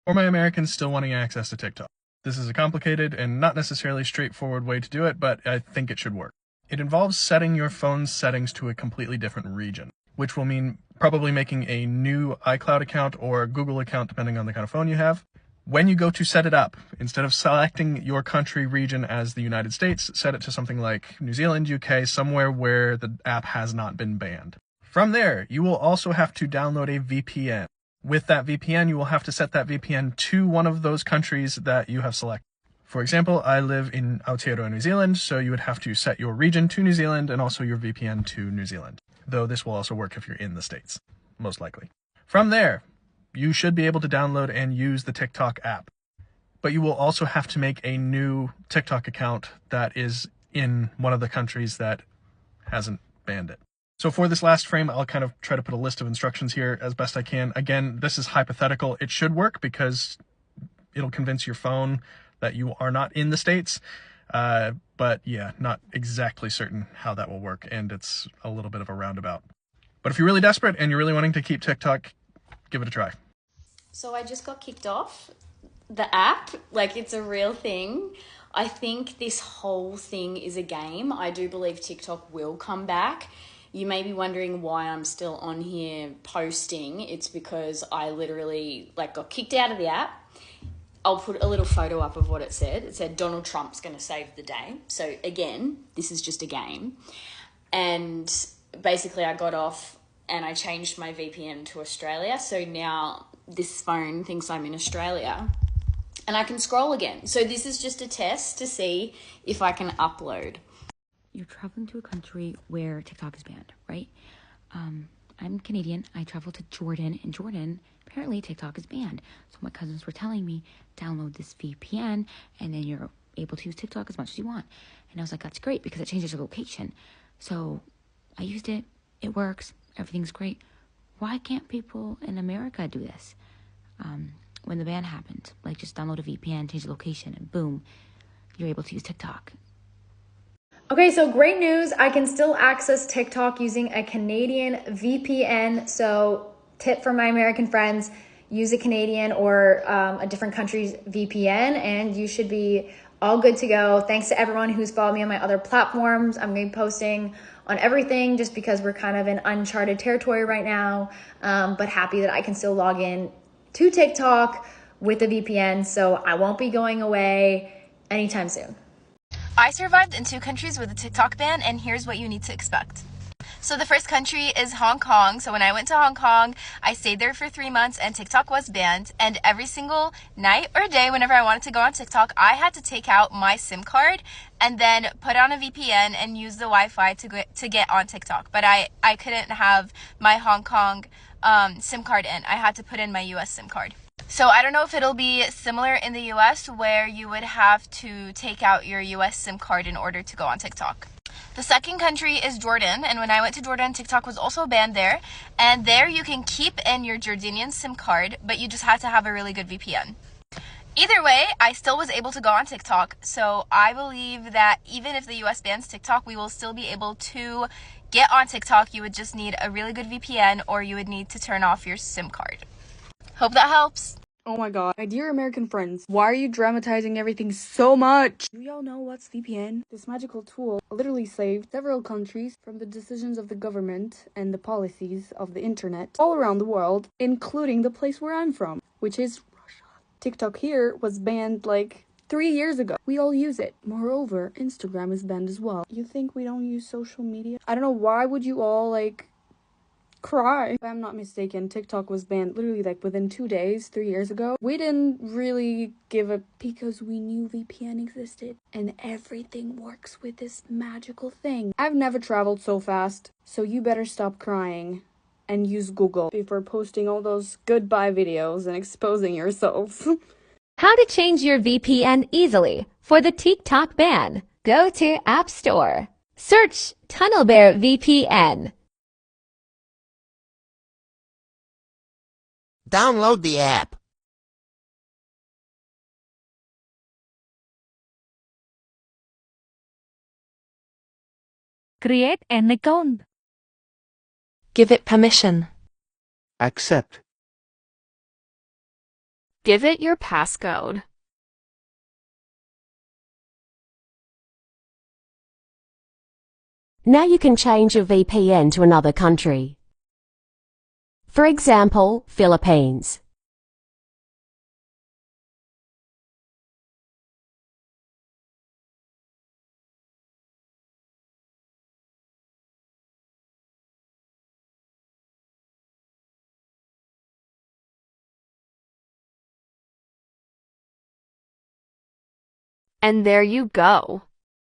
or my Americans still wanting access to TikTok. This is a complicated and not necessarily straightforward way to do it, but I think it should work. It involves setting your phone's settings to a completely different region, which will mean probably making a new iCloud account or Google account depending on the kind of phone you have. When you go to set it up, instead of selecting your country region as the United States, set it to something like New Zealand, UK, somewhere where the app has not been banned. From there, you will also have to download a VPN. With that VPN, you will have to set that VPN to one of those countries that you have selected. For example, I live in Aotearoa, New Zealand, so you would have to set your region to New Zealand and also your VPN to New Zealand, though this will also work if you're in the States, most likely. From there, you should be able to download and use the TikTok app, but you will also have to make a new TikTok account that is in one of the countries that hasn't banned it. So for this last frame, I'll kind of try to put a list of instructions here as best I can. Again, this is hypothetical. It should work because it'll convince your phone that you are not in the States. But yeah, not exactly certain how that will work, and it's a little bit of a roundabout. But if you're really desperate and you're really wanting to keep TikTok, give it a try. So I just got kicked off the app. Like, it's a real thing. I think this whole thing is a game. I do believe TikTok will come back. You may be wondering why I'm still on here posting. It's because I literally got kicked out of the app. I'll put a little photo up of what it said. It said Donald Trump's going to save the day. So again, this is just a game. And basically I got off and I changed my VPN to Australia. So now this phone thinks I'm in Australia and I can scroll again. So this is just a test to see if I can upload. You're traveling to a country where TikTok is banned, right? I'm Canadian. I traveled to Jordan. In Jordan, apparently TikTok is banned. So my cousins were telling me, download this VPN, and then you're able to use TikTok as much as you want. And I was like, that's great, because it changes your location. So I used it. It works. Everything's great. Why can't people in America do this? When the ban happened, just download a VPN, change the location, and boom, you're able to use TikTok. Okay, so great news. I can still access TikTok using a Canadian VPN. So tip for my American friends, use a Canadian or a different country's VPN and you should be all good to go. Thanks to everyone who's followed me on my other platforms. I'm going to be posting on everything just because we're kind of in uncharted territory right now. But happy that I can still log in to TikTok with a VPN. So I won't be going away anytime soon. I survived in 2 countries with a TikTok ban, and here's what you need to expect. So the first country is Hong Kong. So when I went to Hong Kong, I stayed there for 3 months and TikTok was banned. And every single night or day, whenever I wanted to go on TikTok, I had to take out my SIM card and then put on a VPN and use the Wi-Fi to get on TikTok. But I couldn't have my Hong Kong SIM card in. I had to put in my US SIM card. So I don't know if it'll be similar in the US where you would have to take out your US SIM card in order to go on TikTok. The second country is Jordan, and when I went to Jordan, TikTok was also banned there. And there you can keep in your Jordanian SIM card, but you just have to have a really good VPN. Either way, I still was able to go on TikTok, so I believe that even if the US bans TikTok, we will still be able to get on TikTok. You would just need a really good VPN or you would need to turn off your SIM card. Hope that helps. Oh my god. My dear American friends, why are you dramatizing everything so much? Do y'all know what's VPN? This magical tool literally saved several countries from the decisions of the government and the policies of the internet all around the world, including the place where I'm from, which is Russia. TikTok here was banned 3 years ago. We all use it. Moreover, Instagram is banned as well. You think we don't use social media? I don't know, why would you all cry? If I'm not mistaken, TikTok was banned literally within 2 days, 3 years ago. We didn't really give a because we knew VPN existed and everything works with this magical thing. I've never traveled so fast, so you better stop crying and use Google before posting all those goodbye videos and exposing yourselves. How to change your VPN easily for the TikTok ban. Go to App Store. Search TunnelBear VPN. Download the app. Create an account. Give it permission. Accept. Give it your passcode. Now you can change your VPN to another country. For example, Philippines. And there you go.